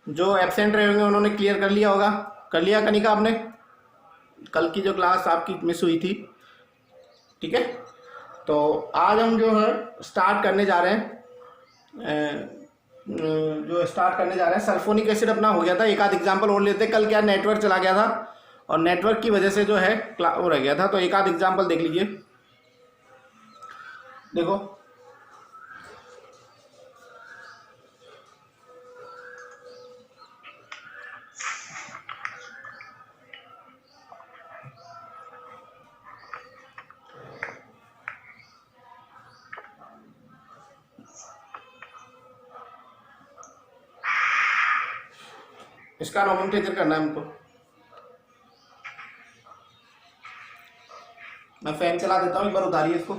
जो एब्सेंट रहे होंगे उन्होंने क्लियर कर लिया होगा। कर लिया कनिका आपने? कल की जो क्लास आपकी मिस हुई थी, ठीक है। तो आज हम जो है स्टार्ट करने जा रहे हैं, सल्फोनिक एसिड अपना हो गया था। एक आध एग्जाम्पल और लेते। कल क्या नेटवर्क चला गया था और नेटवर्क की वजह से जो है वो रह गया था, तो एक आध एग्जाम्पल देख लीजिए। देखो इसका नोमेनक्लेचर करना है हमको। मैं फैन चला देता हूँ, एक बार उतारिए इसको।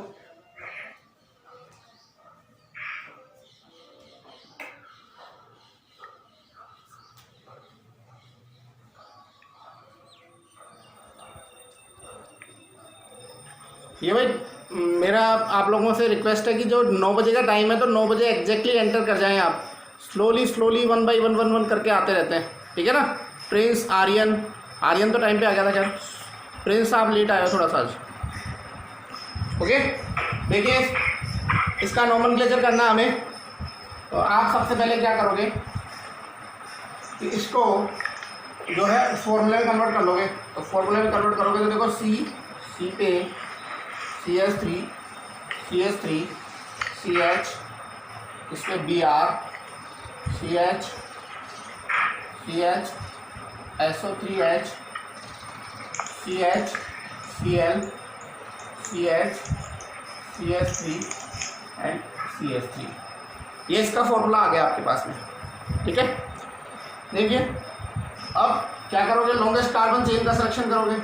ये भाई मेरा आप लोगों से रिक्वेस्ट है कि जो 9 बजे का टाइम है तो 9 बजे एग्जैक्टली एंटर कर जाएं आप। स्लोली 1 बाई 1 करके आते रहते हैं, ठीक है ना। प्रिंस, आर्यन तो टाइम पे आ गया था। खैर प्रिंस आप लेट आए हो थोड़ा सा आज, ओके। देखिए इसका नोमेनक्लेचर करना हमें। तो आप सबसे पहले क्या करोगे कि इसको जो है फॉर्मूले में कन्वर्ट कर लोगे। तो फॉर्मूले में कन्वर्ट करोगे तो देखो सी पे CH3 CH, इसमें Br CH SO3H CH Cl CH CH3 and CH3। ये इसका फॉर्मूला आ गया आपके पास में, ठीक है। देखिए अब क्या करोगे, लॉन्गेस्ट कार्बन चेन का सिलेक्शन करोगे।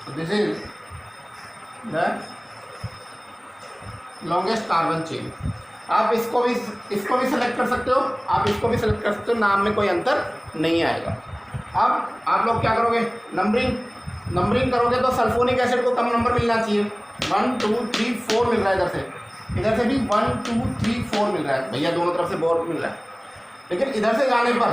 तो this is the longest carbon chain. आप इसको भी सेलेक्ट कर सकते हो, आप इसको भी सेलेक्ट कर सकते हो, नाम में कोई अंतर नहीं आएगा। अब आप लोग क्या करोगे, नंबरिंग करोगे तो सल्फोनिक एसिड को कम नंबर मिलना चाहिए। 1 2 3 4 मिल रहा है इधर से भी 1 2 3 4 मिल रहा है भैया, दोनों तरफ से बहुत मिल रहा है। लेकिन इधर से जाने पर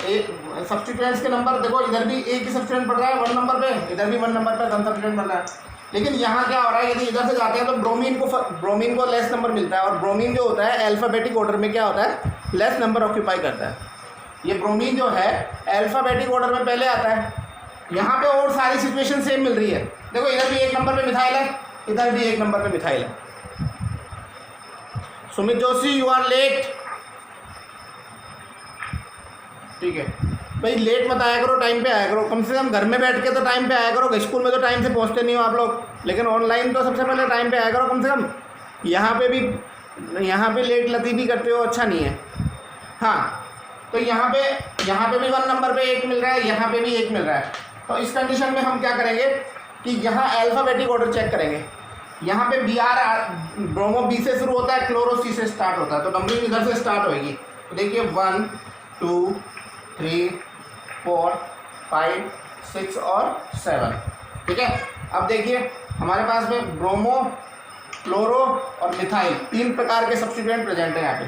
एक सब्स्टिट्यूएंट्स के नंबर देखो, इधर भी एक ही सब्स्टिट्यूएंट पड़ रहा है 1 नंबर पे, इधर भी 1 नंबर पे सब्स्टिट्यूएंट पड़ रहा है। लेकिन यहाँ क्या हो रहा है, यदि इधर से जाते हैं तो ब्रोमीन को लेस नंबर मिलता है। और ब्रोमीन जो होता है अल्फाबेटिक ऑर्डर में क्या होता है, लेस नंबर ऑक्यूपाई करता है। ये ब्रोमीन जो है अल्फाबेटिक ऑर्डर में पहले आता है। यहाँ पे और सारी सिचुएशन सेम मिल रही है। देखो इधर भी 1 नंबर पे मिथाइल है, इधर भी 1 नंबर पे मिथाइल है। Sumit Joshi you are late, ठीक है भाई। लेट मत आया करो, टाइम पे आया करो। कम से कम घर में बैठ के तो टाइम पे आया करो। स्कूल में तो टाइम से पहुंचते नहीं हो आप लोग, लेकिन ऑनलाइन तो सबसे पहले टाइम पे आया करो कम से कम। यहाँ पे लेट लतीफ़ी करते हो, अच्छा नहीं है। हाँ तो यहाँ पे भी 1 नंबर पे 1 मिल रहा है, यहाँ पे भी 1 मिल रहा है। तो इस कंडीशन में हम क्या करेंगे कि यहाँ अल्फाबेटिक ऑर्डर चेक करेंगे। यहाँ पे Br ब्रोमो B से शुरू होता है, क्लोरो C से स्टार्ट होता है। तो नंबरिंग इधर से स्टार्ट होगी। तो देखिए 1 2 3 4 5 6 और 7, ठीक है। अब देखिए हमारे पास में ब्रोमो, क्लोरो और मिथाइल 3 प्रकार के सब्स्टिट्यूएंट प्रेजेंट है। यहाँ पे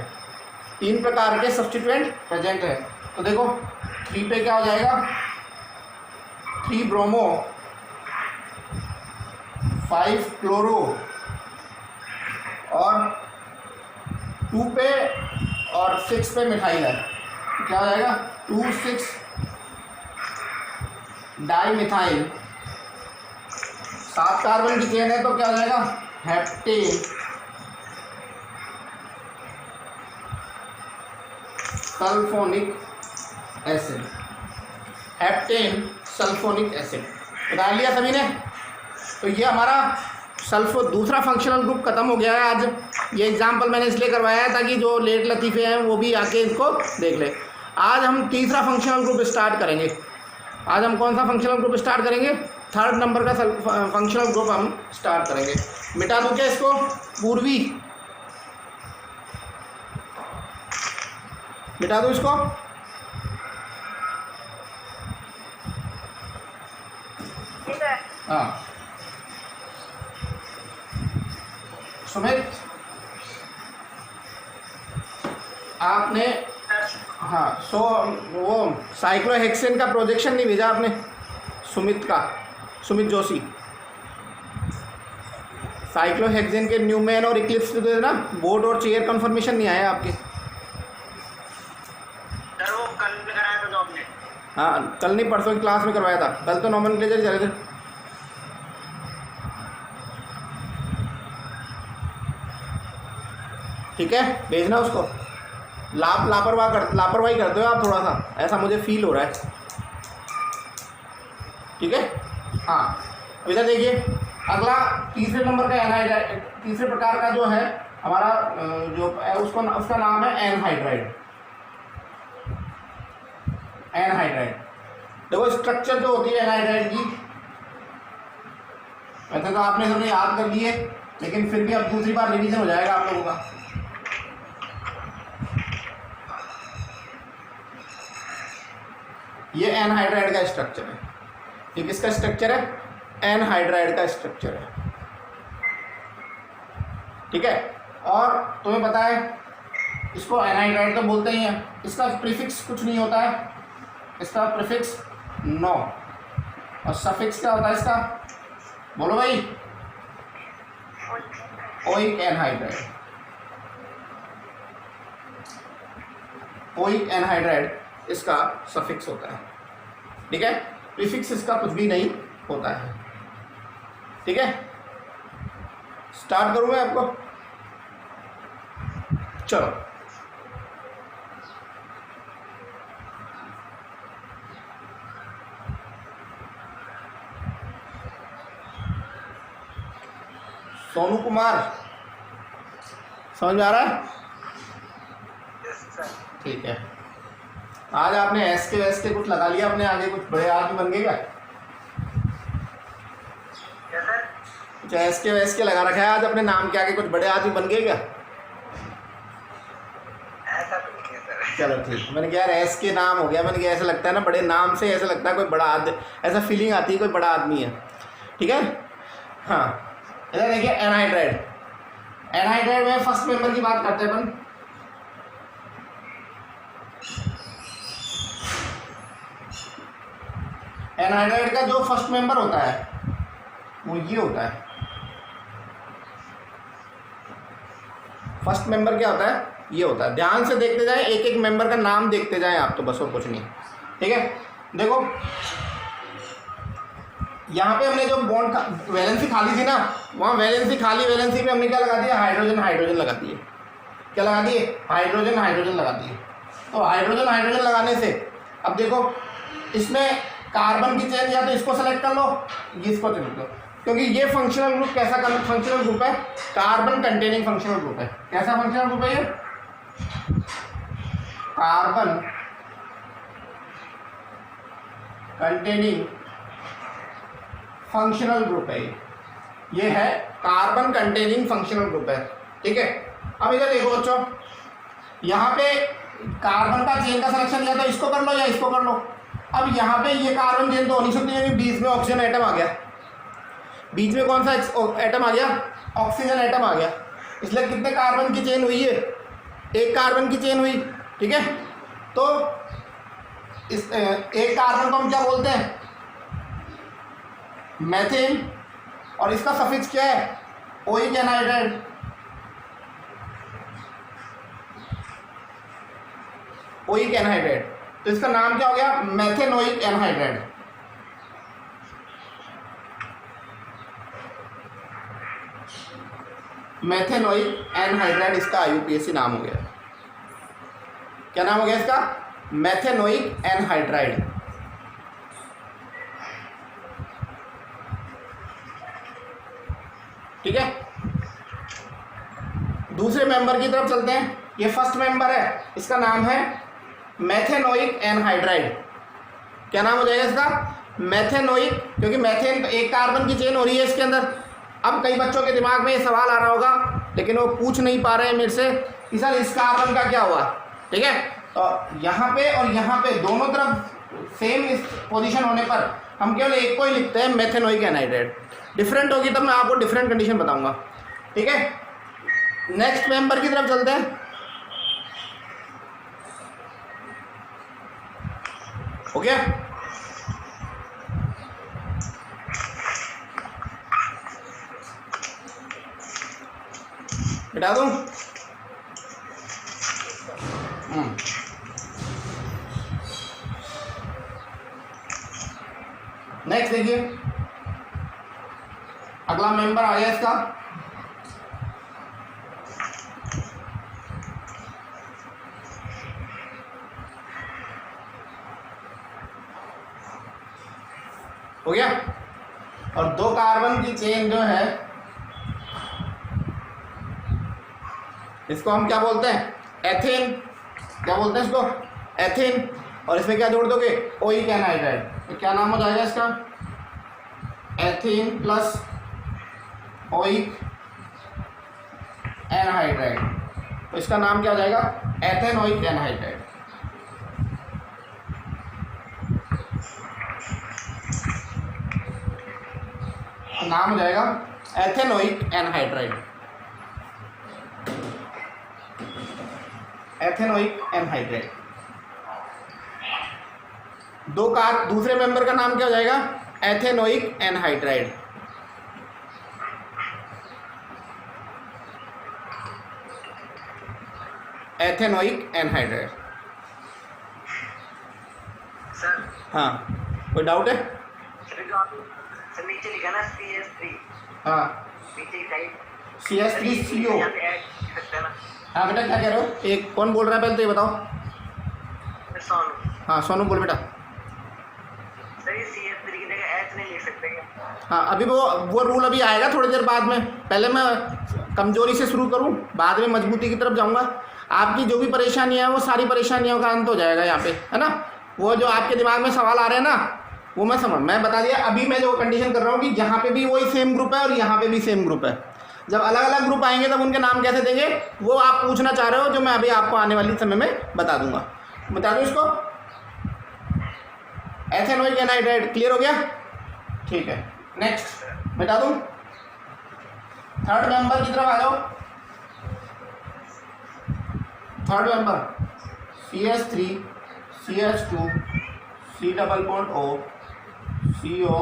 3 प्रकार के सब्स्टिट्यूएंट प्रेजेंट है। तो देखो 3 पे क्या हो जाएगा, 3 ब्रोमो 5 क्लोरो और 2 पे और 6 पे मिथाइल है। तो क्या हो जाएगा 2 6 डाई मिथाइल। 7 कार्बन की चेन है तो क्या हो जाएगा heptane sulphonic acid. Heptane sulphonic acid बता लिया सभी ने। तो ये हमारा दूसरा फंक्शनल ग्रुप खत्म हो गया है। आज ये एग्जाम्पल मैंने इसलिए करवाया है ताकि जो लेट लतीफ़े हैं वो भी आके इसको देख ले। आज हम तीसरा फंक्शनल ग्रुप स्टार्ट करेंगे। आज हम कौन सा फंक्शनल ग्रुप स्टार्ट करेंगे, 3rd नंबर का फंक्शनल ग्रुप हम स्टार्ट करेंगे। मिटा दूँ क्या इसको, पूर्वी मिटा दूँ इसको। हाँ सुमित आपने, हाँ सो वो साइक्लोहेक्सेन का प्रोजेक्शन नहीं भेजा आपने, सुमित जोशी, साइक्लोहेक्सेन के न्यूमैन और इक्लिप्स तो ना बोर्ड और चेयर कंफर्मेशन नहीं आया आपके। सर वो कल भी कराया था जॉब ने। हाँ कल नहीं, परसों की क्लास में करवाया था, कल तो नॉमेनक्लेचर चले थे। ठीक है, भेजना उसको। लापरवाही करते हो आप थोड़ा सा, ऐसा मुझे फील हो रहा है। ठीक है, हाँ इधर देखिए, अगला तीसरे नंबर का एनहाइड्राइड, तीसरे प्रकार का जो है हमारा जो उसका नाम है एनहाइड्राइड। एनहाइड्राइड देखो स्ट्रक्चर जो होती है एनहाइड्राइड की, वैसे तो आपने सबने याद कर लिए, लेकिन फिर भी अब दूसरी बार रिवीजन हो जाएगा आप लोगों का। ये एनहाइड्राइड का स्ट्रक्चर है। ये किसका स्ट्रक्चर है? एनहाइड्राइड का स्ट्रक्चर है। ठीक है, और तुम्हें पता है इसको एनहाइड्राइड तो बोलते ही हैं, इसका प्रीफिक्स कुछ नहीं होता है, इसका प्रीफिक्स नो, और सफिक्स क्या होता है इसका, बोलो भाई, ओइक एनहाइड्राइड। ओइक एनहाइड्राइड इसका सफिक्स होता है। ठीक है, प्रीफिक्स इसका कुछ भी नहीं होता है। ठीक है, स्टार्ट करूं मैं आपको, चलो। सोनू कुमार, समझ में आ रहा है? ठीक है, आज आपने एस के कुछ लगा लिया अपने आगे, कुछ बड़े आदमी बन गए क्या? कुछ एस के लगा रखा है आज अपने नाम के आगे, कुछ बड़े आदमी बन गए क्या? ऐसा तो नहीं है सर। चलो ठीक, मैंने कहा यार एस के नाम हो गया, मैंने कहा ऐसा लगता है ना बड़े नाम से ऐसा लगता है कोई बड़ा आदमी, ऐसा फीलिंग आती है कोई बड़ा आदमी है। ठीक है, हाँ इधर देखिए एनहाइड्राइड। एनहाइड्राइड में फर्स्ट मेंबर की बात करते हैं अपन। एनहाइड्राइड का जो फर्स्ट मेंबर होता है वो ये होता है। फर्स्ट मेंबर क्या होता है? ये होता है। ध्यान से देखते जाएं, एक एक मेंबर का नाम देखते जाएं आप, तो बस और कुछ नहीं। ठीक है, देखो यहाँ पे हमने जो बॉन्ड वैलेंसी खाली थी ना, वहाँ वैलेंसी खाली वैलेंसी पे हमने क्या लगा दिया? हाइड्रोजन हाइड्रोजन लगा दिए। क्या लगा दिए? हाइड्रोजन हाइड्रोजन लगा दिए। तो हाइड्रोजन हाइड्रोजन लगाने से अब देखो इसमें कार्बन की चेन, या तो इसको सेलेक्ट कर लो, इसको चुन लो, क्योंकि ये फंक्शनल ग्रुप कैसा फंक्शनल ग्रुप है? कार्बन कंटेनिंग फंक्शनल ग्रुप है। कैसा फंक्शनल ग्रुप है ये? कार्बन कंटेनिंग फंक्शनल ग्रुप है ये है कार्बन कंटेनिंग फंक्शनल ग्रुप है। ठीक है, अब इधर देखो बच्चों, यहाँ पे कार्बन का चेन का सिलेक्शन लिया, तो इसको कर लो या इसको कर लो। अब यहाँ पे ये कार्बन चेन तो हो नहीं सकती, क्योंकि बीच में ऑक्सीजन एटम आ गया। बीच में कौन सा एटम आ गया? ऑक्सीजन एटम आ गया। इसलिए कितने कार्बन की चेन हुई है? एक कार्बन की चेन हुई। ठीक है, तो इस एक कार्बन को हम क्या बोलते हैं? मैथेन, और इसका सफिक्स क्या है? Oic anhydride. ओइक एनहाइड्राइड, तो इसका नाम क्या हो गया? Methanoic anhydride. मैथेनोइक एनहाइड्राइड इसका आईयूपीएसी नाम हो गया। क्या नाम हो गया इसका? Methanoic anhydride. ठीक है, दूसरे मेंबर की तरफ चलते हैं। ये फर्स्ट मेंबर है, इसका नाम है मैथेनोइक एनहाइड्राइड। क्या नाम हो जाएगा इसका? मैथेनोइक, क्योंकि मैथेन एक कार्बन की चेन हो रही है इसके अंदर। अब कई बच्चों के दिमाग में ये सवाल आ रहा होगा, लेकिन वो पूछ नहीं पा रहे हैं मेरे से कि सर इस कार्बन का क्या हुआ। ठीक है, तो यहाँ पे और यहाँ पे दोनों तरफ सेम इस पोजीशन होने पर हम केवल एक को ही लिखते हैं, मैथेनोइक एनहाइड्राइड। डिफरेंट होगी तब मैं आपको डिफरेंट कंडीशन बताऊंगा। ठीक है, नेक्स्ट मेंबर की तरफ चलते हैं। हो गया? बिठा दूं? नेक्स्ट देखिए, अगला मेंबर आ गया इसका, हो गया। और 2 कार्बन की चेन जो है इसको हम क्या बोलते हैं? एथेन। क्या बोलते हैं इसको? एथेन। और इसमें क्या जोड़ दोगे? Oic anhydride. तो क्या नाम हो जाएगा इसका? Ethane plus oic anhydride. तो इसका नाम क्या हो जाएगा? Ethanoic anhydride. नाम हो जाएगा एथेनोइक एनहाइड्राइड। Ethanoic anhydride. दूसरे मेंबर का नाम क्या हो जाएगा? Ethanoic anhydride. Ethanoic anhydride. Sir हाँ, कोई डाउट है? सर नीचे लिखा ना CS3, हाँ, नीचे टाइप CS3CO। यहाँ पे ऐड सकते हैं ना? हाँ बेटा, क्या कह रहे हो? एक कौन बोल रहा है पहले तो ये बताओ। सोनू। हाँ सोनू बोल बेटा। सर ये CS3 की जगह H नहीं लिख सकते क्या? हाँ, अभी वो रूल अभी आएगा थोड़ी देर बाद में। पहले मैं कमजोरी से शुरू करूँ, बाद में मजबूती की तरफ जाऊँगा। आपकी जो भी परेशानियाँ हैं वो सारी परेशानियों का अंत हो जाएगा यहाँ पे, है ना। वो जो आपके दिमाग में सवाल आ रहे हैं ना, वो मैं बता दिया। अभी मैं जो कंडीशन कर रहा हूँ कि यहाँ पे भी वही सेम ग्रुप है और यहाँ पे भी सेम ग्रुप है। जब अलग अलग ग्रुप आएंगे तब उनके नाम कैसे देंगे वो आप पूछना चाह रहे हो, जो मैं अभी आपको आने वाली समय में बता दूंगा। बता दूँ इसको? एथेनोइक एनहाइड्राइड क्लियर हो गया? ठीक है, नेक्स्ट बता दूँ। थर्ड मेंबर की तरफ आ जाओ। Third member CS3 CH2 C double bond O CO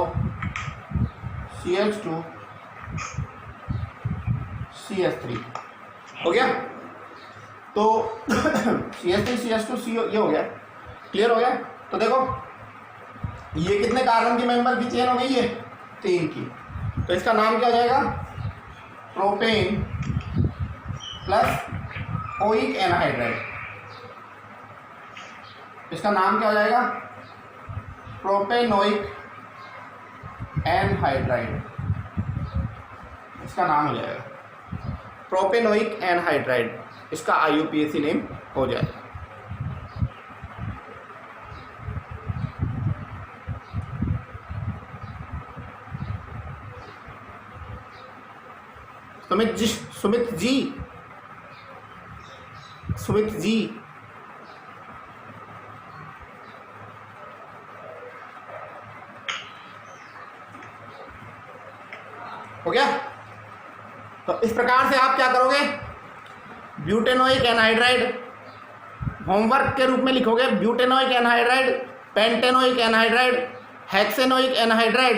CH2 CS3 हो गया। तो CS3 CH2 CO ये हो गया, क्लियर हो गया। तो देखो ये कितने कार्बन की मेंबर की चेन हो गई है? 3 की। तो इसका नाम क्या हो जाएगा? Propane plus oic anhydride. इसका नाम क्या हो जाएगा? Propanoic anhydride. इसका नाम हो जाएगा प्रोपेनोइक एनहाइड्राइड। इसका IUPAC नेम हो जाएगा। सुमित जी हो गया। तो इस प्रकार से आप क्या करोगे? ब्यूटेनोइक एनहाइड्राइड होमवर्क के रूप में लिखोगे। Butanoic anhydride, pentanoic anhydride, hexanoic anhydride,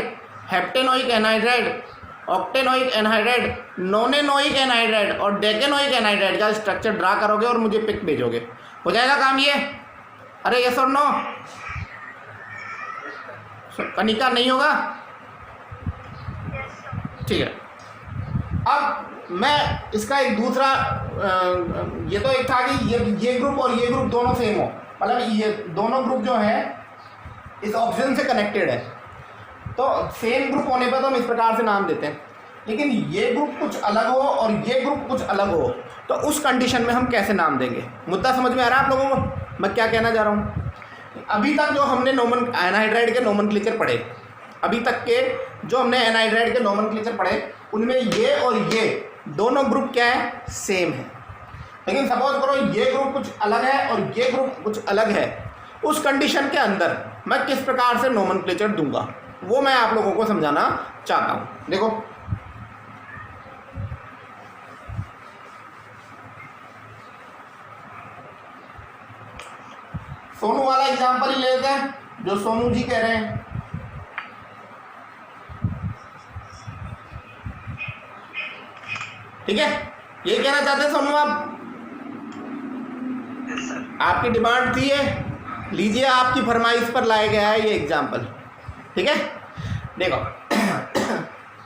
heptanoic anhydride, octanoic anhydride, nonanoic anhydride और डेकेनोइक एनहाइड्राइड का स्ट्रक्चर ड्रा करोगे और मुझे पिक भेजोगे। हो जाएगा काम ये? अरे यस और नो? कनिका नहीं होगा? ठीक है। अब मैं इसका एक दूसरा ये तो एक था कि ये ग्रुप और ये ग्रुप दोनों सेम हो, मतलब ये दोनों ग्रुप जो है इस ऑक्सीजन से कनेक्टेड है, तो सेम ग्रुप होने पर तो हम इस प्रकार से नाम देते हैं। लेकिन ये ग्रुप कुछ अलग हो और ये ग्रुप कुछ अलग हो, तो उस कंडीशन में हम कैसे नाम देंगे? मुद्दा समझ में आ रहा है आप लोगों को मैं क्या कहना चाह रहा हूँ? अभी तक जो हमने एनहाइड्राइड के नोमेनक्लेचर पढ़े, अभी तक के जो हमने एनहाइड्राइड के नोमेनक्लेचर पढ़े, उनमें ये और ये दोनों ग्रुप क्या है? सेम है। लेकिन सपोज करो ये ग्रुप कुछ अलग है और ये ग्रुप कुछ अलग है, उस कंडीशन के अंदर मैं किस प्रकार से नोमेनक्लेचर दूंगा वो मैं आप लोगों को समझाना चाहता हूं। देखो सोनू वाला एग्जांपल ही लेते हैं। जो सोनू जी कह रहे हैं। ठीक है, ये कहना चाहते हैं सोनू आप? Yes sir. आपकी डिमांड थी है, लीजिए आपकी फरमाइश पर लाया गया है ये एग्जाम्पल। ठीक है, देखो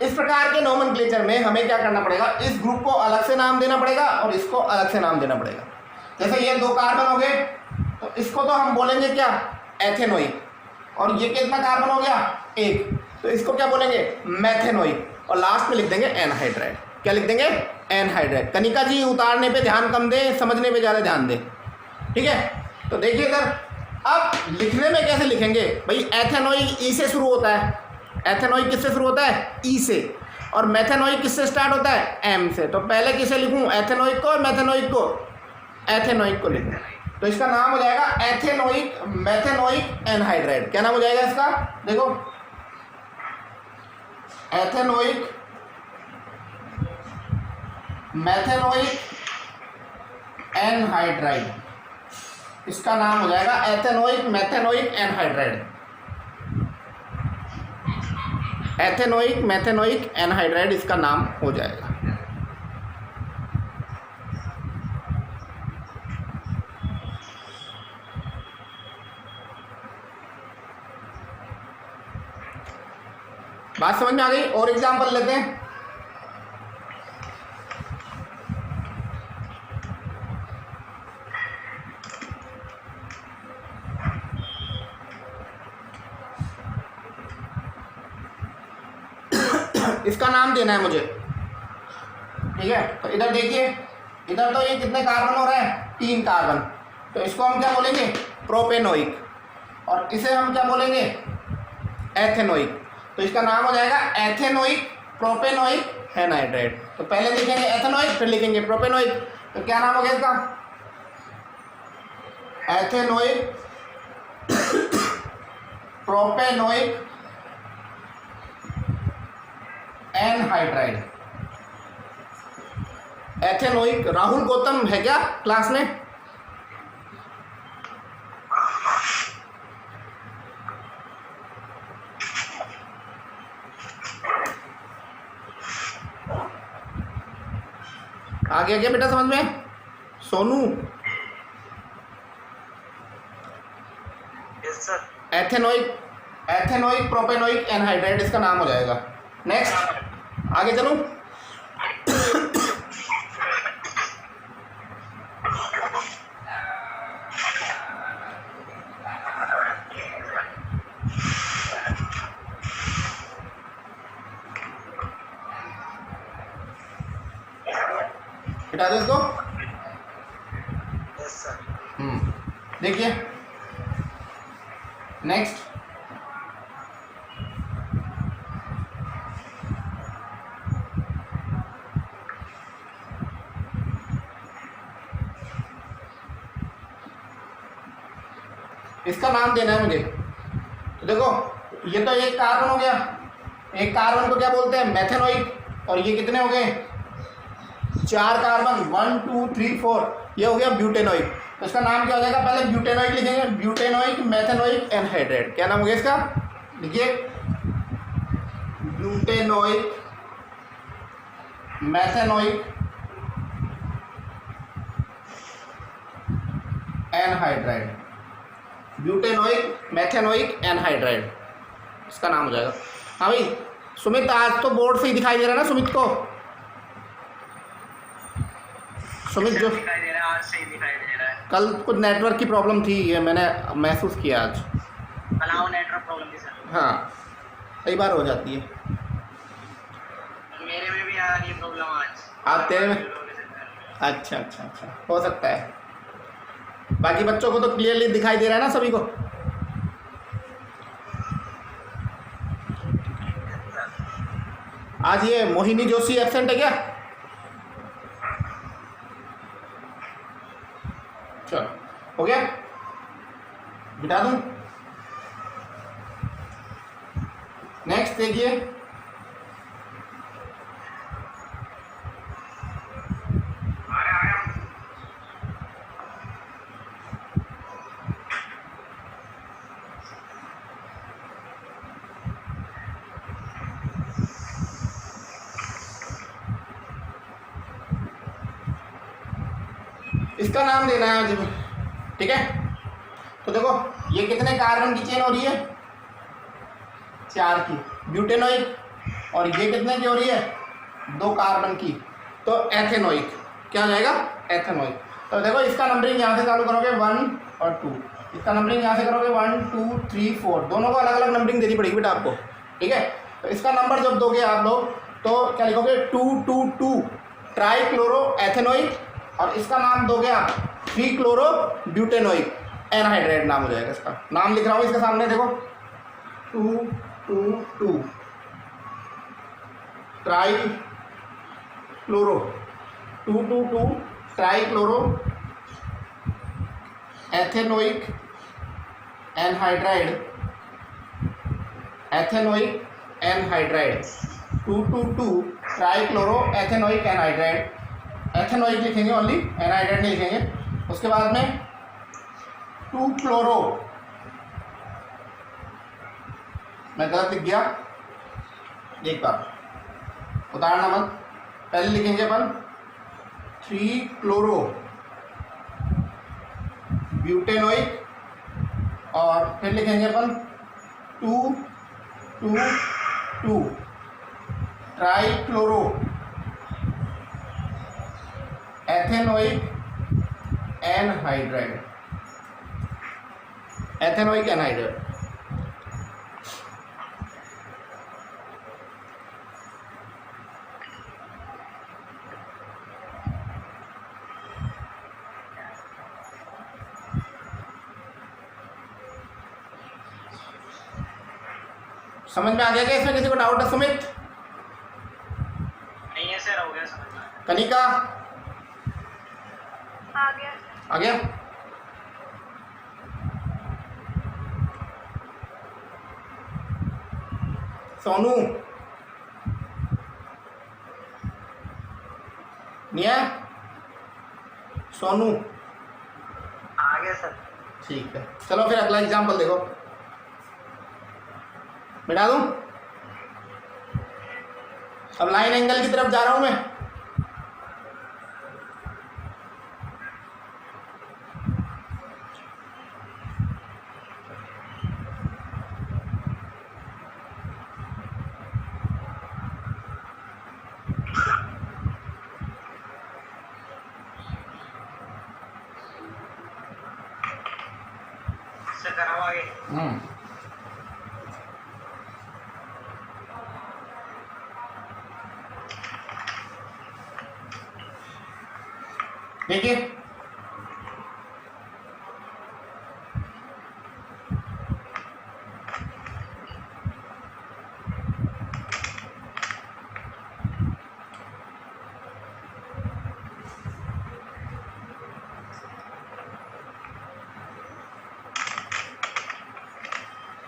इस प्रकार के नोमेनक्लेचर में हमें क्या करना पड़ेगा, इस ग्रुप को अलग से नाम देना पड़ेगा और इसको अलग से नाम देना पड़ेगा। जैसे ये 2 कार्बन हो गए तो इसको तो हम बोलेंगे क्या, एथेनोइक, और ये कितना कार्बन हो गया, 1, तो इसको क्या बोलेंगे, मैथेनोइक, और लास्ट में लिख देंगे एनहाइड्राइड। क्या लिख देंगे, एनहाइड्राइड। कनिका जी उतारने पे ध्यान कम दें, समझने पे ज़्यादा ध्यान दें। ठीक है, तो देखिए इधर अब लिखने में कैसे लिखेंगे भाई, एथेनोइक ई से शुरू होता है, एथेनोइक किससे शुरू होता है, ई से, और मैथेनोइक किससे स्टार्ट होता है, एम से। तो पहले किसे लिखूं, एथेनोइक को और मैथेनोइक को, एथेनोइक को लिखूं, तो इसका नाम हो जाएगा एथेनोइक मैथेनोइक एनहाइड्राइड। क्या नाम हो जाएगा इसका, देखो एथेनोइक मैथेनोइक एनहाइड्राइड, इसका नाम हो जाएगा ethanoic methanoic anhydride. Ethanoic methanoic anhydride इसका नाम हो जाएगा। बात समझ में आ गई? और एग्जांपल लेते हैं। इसका नाम देना है मुझे। ठीक है, तो इधर देखिए, इधर तो ये कितने कार्बन हो रहे हैं, 3 कार्बन, तो इसको हम क्या बोलेंगे, प्रोपेनोइक, और इसे हम क्या बोलेंगे, एथेनोइक। तो इसका नाम हो जाएगा एथेनोइक प्रोपेनोइक एनहाइड्राइड। तो पहले लिखेंगे एथेनोइक, फिर लिखेंगे प्रोपेनोइक। तो क्या नाम हो गया इसका, ethanoic propanoic anhydride. Ethanoic, Rahul Gautam है क्या क्लास में? आ गया क्या बेटा समझ में? Sonu, yes sir. Ethanoic propanoic anhydride इसका नाम हो जाएगा। नेक्स्ट, आगे चलूं। हटा दो इसको। Yes sir. देखिए नेक्स्ट, इसका नाम देना है मुझे। तो देखो ये तो एक कार्बन हो गया, एक कार्बन को क्या बोलते हैं, मैथेनोइक, और ये कितने हो गए, 4 कार्बन, 1 2 3 4, ये हो गया ब्यूटेनोइक। तो इसका नाम क्या हो जाएगा, पहले ब्यूटेनोइक लिखेंगे, ब्यूटेनोइक मैथेनोइक एनहाइड्राइड। क्या नाम हो गया इसका, लिखिए butanoic methanoic anhydride, butanoic methanoic anhydride इसका नाम हो जाएगा। हाँ भाई सुमित, आज तो बोर्ड से ही दिखाई दे रहा है ना सुमित को? सुमित जो दिखाई दे रहा है, आज से ही दिखाई दे रहा है। कल कुछ नेटवर्क की प्रॉब्लम थी, ये मैंने महसूस किया आज। अलाउ नेटवर्क प्रॉब्लम थी सर। हाँ कई बार हो जाती है। मेरे में भी आ रही है प्रॉब्लम आज। आप तेरे में? अच्छा अच्छा अच्छा, हो सकता है। बाकी बच्चों को तो क्लियरली दिखाई दे रहा है ना सभी को? आज ये मोहिनी जोशी एब्सेंट है क्या? चलो हो गया, बिठा दूं। नेक्स्ट देखिए, इसका नाम देना है मुझे, ठीक है। तो देखो ये कितने कार्बन की चेन हो रही है, 4 की ब्यूटेनोइक, और ये कितने की हो रही है, 2 कार्बन की, तो एथेनोइक। क्या हो जाएगा, एथेनोइक। तो देखो इसका नंबरिंग यहाँ से चालू करोगे 1 और 2, इसका नंबरिंग यहाँ से करोगे 1 2 3 4, दोनों को अलग अलग नंबरिंग देनी पड़ेगी बेटा आपको, ठीक है। तो इसका नंबर जब दोगे आप लोग तो क्या लिखोगे 222 ट्राईक्लोरो एथेनोइक, और इसका नाम दोगे आप 3 क्लोरो ब्यूटेनोइक एनहाइड्राइड नाम हो जाएगा इसका। नाम लिख रहा हूँ इसके सामने, देखो 222 trichloro 222 trichloro ethanoic anhydride, ethanoic anhydride 222 trichloro ethanoic anhydride. Ethanoic लिखेंगे ओनली, एनहाइड्राइड नहीं लिखेंगे। उसके बाद में 2 क्लोरो, मैं गलत लिख गया, एक बार उतारना मत, पहले लिखेंगे अपन 3 क्लोरो ब्यूटेनोइक, और फिर लिखेंगे अपन 222 trichloro ethanoic anhydride, ethanoic anhydride. समझ में आ गया क्या, इसमें किसी को डाउट है? सुमित? नहीं है सर, हो गया समझ में। कनिका? आ गया। आ गया। सोनू? निया? सोनू? आ गया सर। ठीक है, चलो फिर अगला एग्जाम्पल देखो, मिटा दूं? अब लाइन एंगल की तरफ जा रहा हूं मैं। सर कराओ आगे। देखिए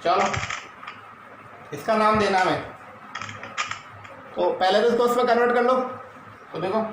चलो इसका नाम देना है, तो पहले तो इसको उसमें कन्वर्ट कर लो। तो देखो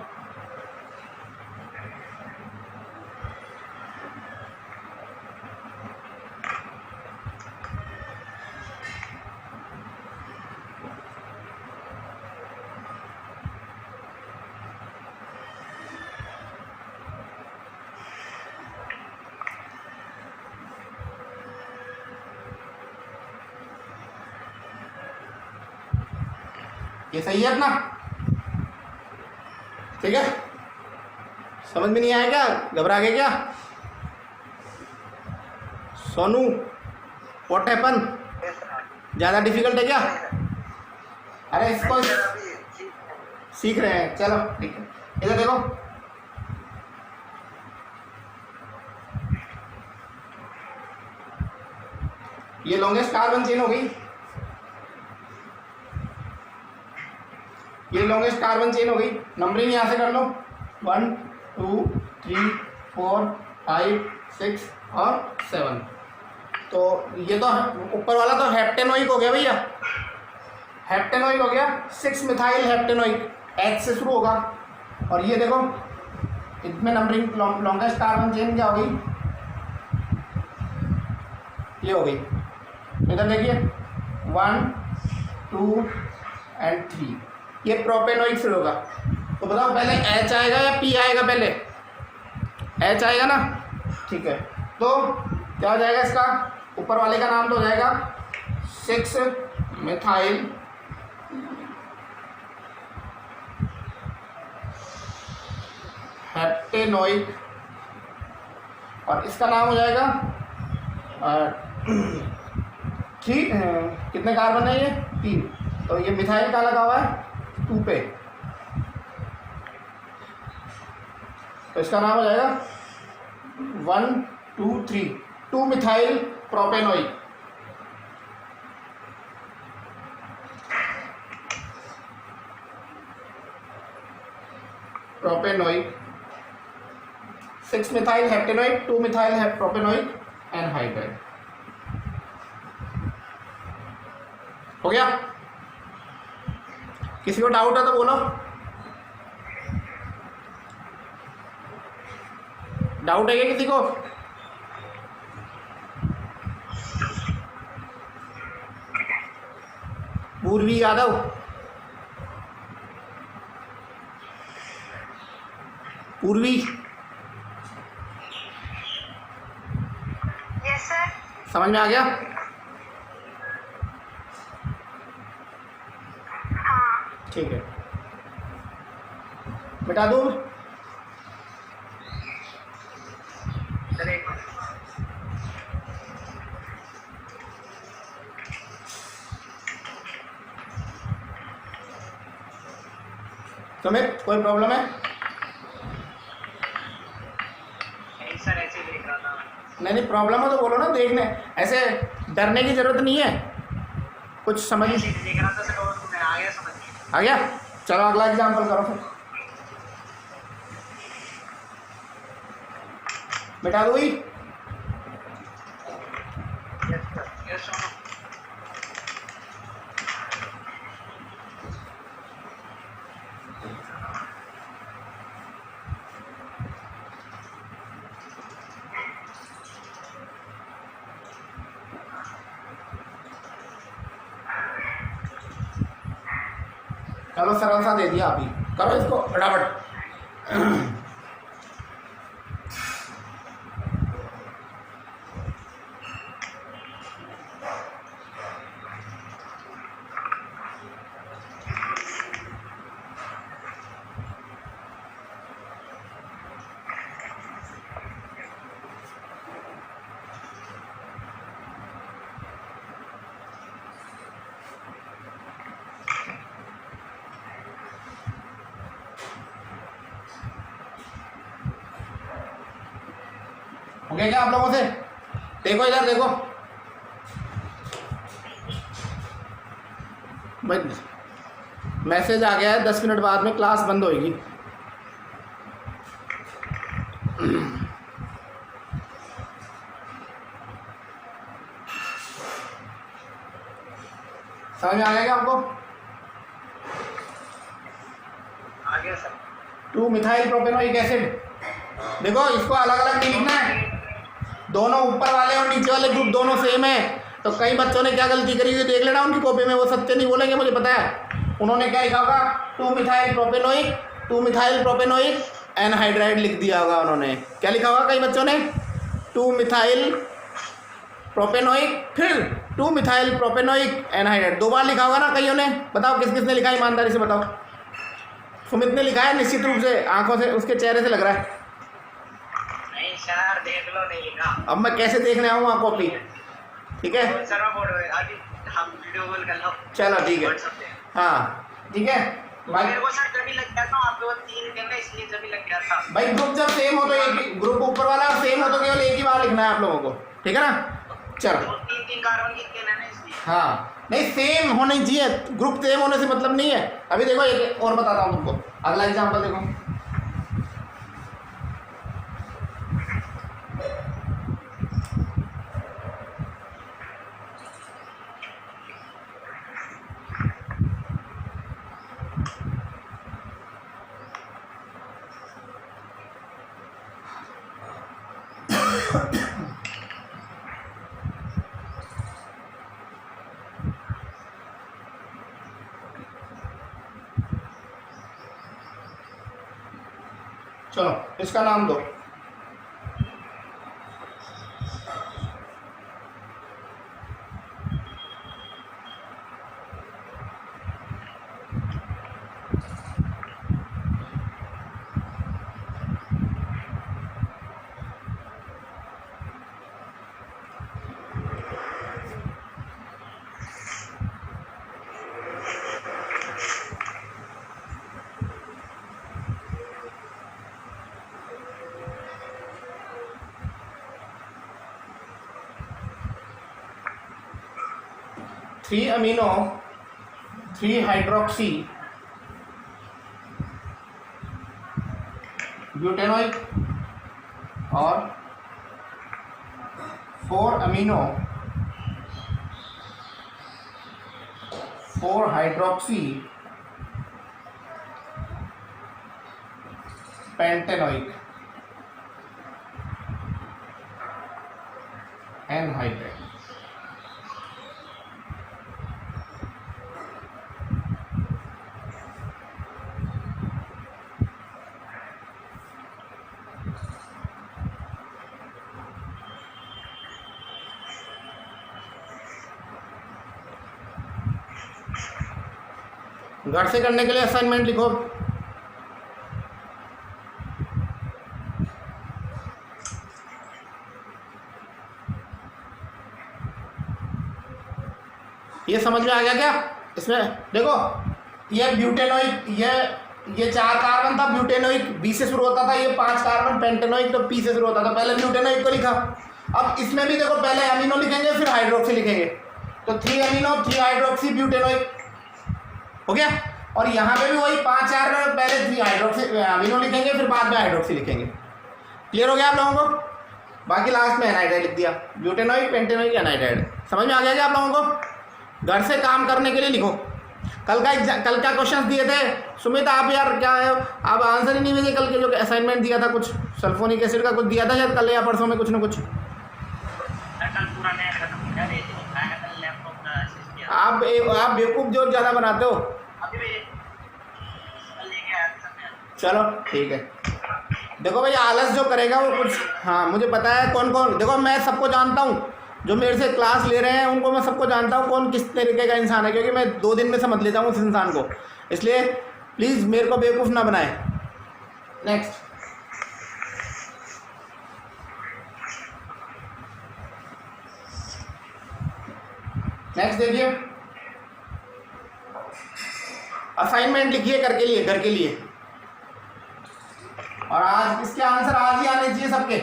ये सही है अपना, ठीक है। समझ में नहीं आया क्या, घबरा गए क्या सोनू? व्हाट हैपन, ज़्यादा डिफिकल्ट है क्या? अरे इसको सीख रहे हैं, चलो ठीक है। इधर देखो, ये लॉन्गेस्ट कार्बन चेन हो गई, ये लॉन्गेस्ट कार्बन चेन हो गई। नंबरिंग यहाँ से कर लो 1 2 3 4 5 6 और 7। तो ये तो ऊपर वाला तो हेप्टेनोइक हो गया भैया, हेप्टेनोइक हो गया, 6 मिथाइल हेप्टेनोइक, H से शुरू होगा। और ये देखो इसमें नंबरिंग लॉन्गेस्ट कार्बन चेन क्या हो गई, ये हो गई। इधर देखिए 1 2 एंड 3, ये प्रोपेनोइक से होगा। तो बताओ पहले H आएगा या P आएगा? पहले एच आएगा ना, ठीक है। तो क्या हो जाएगा इसका, ऊपर वाले का नाम तो हो जाएगा 6 मिथाइल हेप्टेनोइक, और इसका नाम हो जाएगा 3, कितने कार्बन है ये 3, तो ये मिथाइल का लगा हुआ है 2 पे, तो इसका नाम हो जाएगा 1 2 3 2 methyl propanoic. Propanoic 6 methyl heptanoic 2 methyl propanoic anhydride. हो गया? किसी को डाउट है तो बोलो। डाउट है क्या किसी को? पूर्वी यादव, पूर्वी, यस सर। समझ में आ गया? हाँ। ठीक है, मिटा दूँ? सर एक मिनट। सुमित, कोई प्रॉब्लम है? नहीं सर, ऐसे ही देख रहा था मैं। नहीं प्रॉब्लम हो तो बोलो ना, देखने ऐसे डरने की जरूरत नहीं है, कुछ समझ ऐसे ही देख रहा था सर, और मैं आ गया समझ में। आ गया। चलो अगला एग्जाम्पल करो फिर। मिटा दो ही। Yes sir, yes sir. चलो सरल सा दे दिया, आप ही करो इसको फटाफट। हो गया क्या आप लोगों से? देखो इधर देखो भाई, मैसेज आ गया है, 10 मिनट बाद में क्लास बंद होगी। समझ में आ गया क्या आपको? आ गया सर। 2 methyl propanoic acid. देखो इसको अलग अलग नहीं लिखना है, दोनों ऊपर वाले और नीचे वाले ग्रुप दोनों सेम है। तो कई बच्चों ने क्या गलती करी हुई देख लेना उनकी कॉपी में, वो सत्य नहीं बोलेंगे मुझे पता है। उन्होंने क्या लिखा होगा, 2 मिथाइल प्रोपेनोइक एनहाइड्राइड लिख दिया होगा उन्होंने। क्या लिखा होगा कई बच्चों ने, 2 मिथाइल प्रोपेनोइक फिर 2 मिथाइल प्रोपेनोइक एनहाइड्राइड, 2 बार लिखा होगा ना कईयों ने। बताओ किस किसने लिखा है, ईमानदारी से बताओ। सुमित ने लिखा है निश्चित रूप से, आंखों से उसके चेहरे से लग रहा है। नहीं सर, देख लो, नहीं लिखा। अब मैं कैसे देखने आऊँ कॉपी? ठीक है सर मैं फोटो अभी हम वीडियो कॉल कर लो। चलो ठीक है, WhatsApp पे। हाँ ठीक है भाई। मेरे को सर जब भी लग गया था, आपके वो 3 दिन का, इसलिए जब भी लग गया था। भाई ग्रुप जब सेम हो तो एक ग्रुप ऊपर वाला सेम हो तो केवल एक ही बार लिखना है आप लोगों को, ठीक है ना? चलो 3 कार्बन की देना है इसलिए। हाँ, नहीं सेम होने चाहिए, ग्रुप सेम होने से मतलब नहीं है। अभी देखो एक और बताता हूँ तुमको, अगला एग्जाम्पल देखो। चलो इसका नाम दो 3 अमीनो 3 हाइड्रोक्सी ब्यूटेनोइक और 4 अमीनो 4 हाइड्रोक्सी पेंटेनोइक एनहाइड्रेट। घर से करने के लिए असाइनमेंट लिखो। ये समझ में आ गया क्या? इसमें देखो, ये ब्यूटेनोइक, ये 4 कार्बन था ब्यूटेनोइक, बी से शुरू होता था, ये 5 कार्बन पेंटेनोइक तो पी से शुरू होता था। पहले ब्यूटेनोइक को लिखा। अब इसमें भी देखो, पहले अमीनो लिखेंगे फिर हाइड्रोक्सी लिखेंगे, तो 3 अमीनो 3 हाइड्रोक्सी ब्यूटेनोइक हो गया। और यहाँ पे भी वही 5-4 में पहले 3 हाइड्रोक्सी अमीनो लिखेंगे फिर बाद में हाइड्रोक्सी लिखेंगे। क्लियर हो गया आप लोगों को? बाकी लास्ट में एनहाइड्राइड लिख दिया, ब्यूटेनोइक पेंटेनोइक एनहाइड्राइड। समझ में आ गया क्या आप लोगों को? घर से काम करने के लिए लिखो। कल का क्वेश्चन दिए थे सुमित, आप यार क्या है, आप आंसर ही नहीं भेजे। कल के जो असाइनमेंट दिया था, कुछ सल्फोनिक एसिड का कुछ दिया था शायद, कल या परसों में कुछ ना कुछ। आप बेवकूफ़ जो ज़्यादा बनाते हो। चलो ठीक है। देखो भाई, आलस जो करेगा वो कुछ, हाँ मुझे पता है कौन कौन, देखो मैं सबको जानता हूँ जो मेरे से क्लास ले रहे हैं, उनको मैं सबको जानता हूँ कौन किस तरीके का इंसान है, क्योंकि मैं 2 दिन में समझ लेता हूँ उस इंसान को। इसलिए प्लीज़ मेरे को बेवकूफ़ ना बनाए। नेक्स्ट देखिए, असाइनमेंट लिखिए घर के लिए। और आज इसके आंसर आज ही आने चाहिए सबके।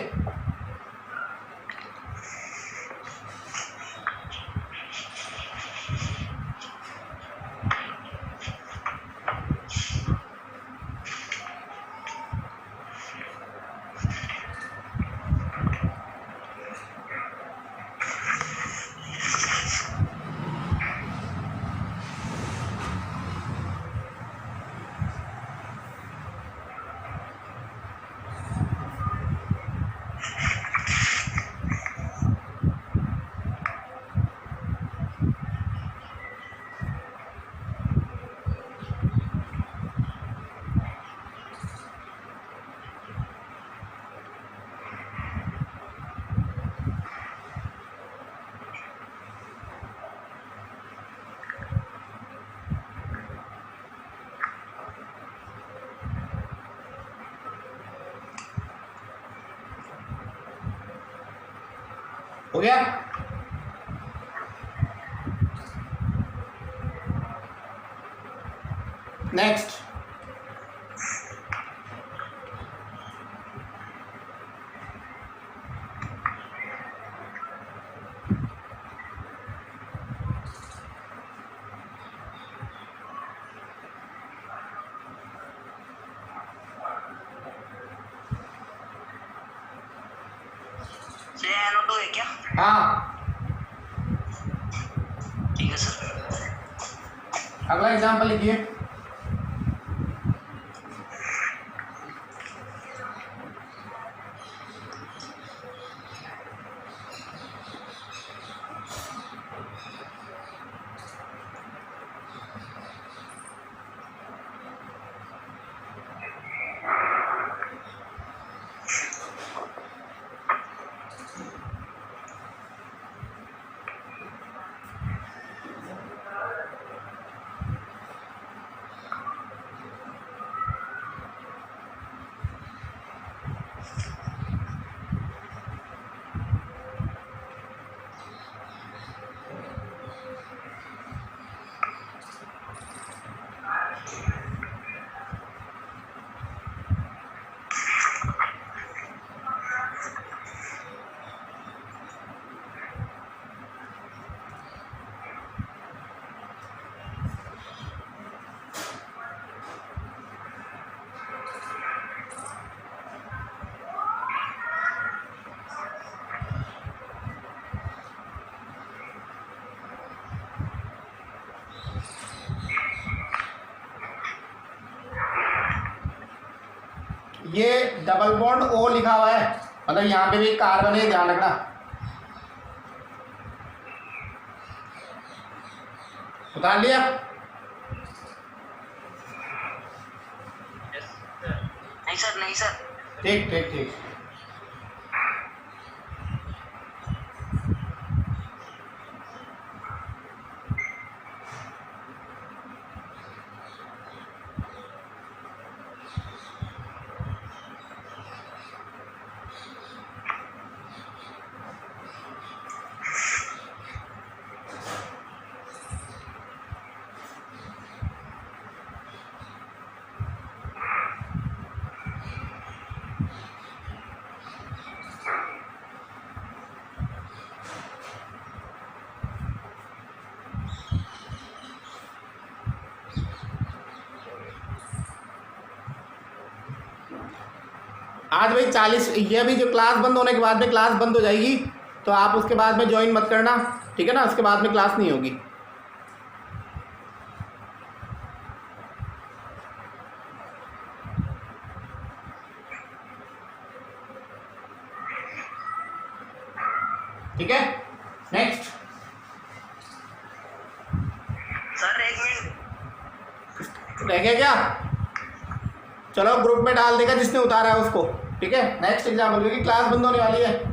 हो गया? नेक्स्ट NO2 है क्या? हाँ, ठीक है सर। अगला एग्जाम्पल लिखिए। ये डबल बॉन्ड ओ लिखा हुआ है, मतलब यहाँ पे भी कार्बन है, ध्यान रखना। उतार लिया? नहीं सर, नहीं सर। ठीक ठीक ठीक। आज भाई 40, ये अभी जो क्लास बंद होने के बाद में क्लास बंद हो जाएगी, तो आप उसके बाद में ज्वाइन मत करना, ठीक है ना? उसके बाद में क्लास नहीं होगी। ठीक है, नेक्स्ट। सर 1 मिनट रह गया क्या? चलो ग्रुप में डाल देगा जिसने उतारा है उसको, ठीक है? नेक्स्ट एग्जाम्पल, क्योंकि क्लास बंद होने वाली है।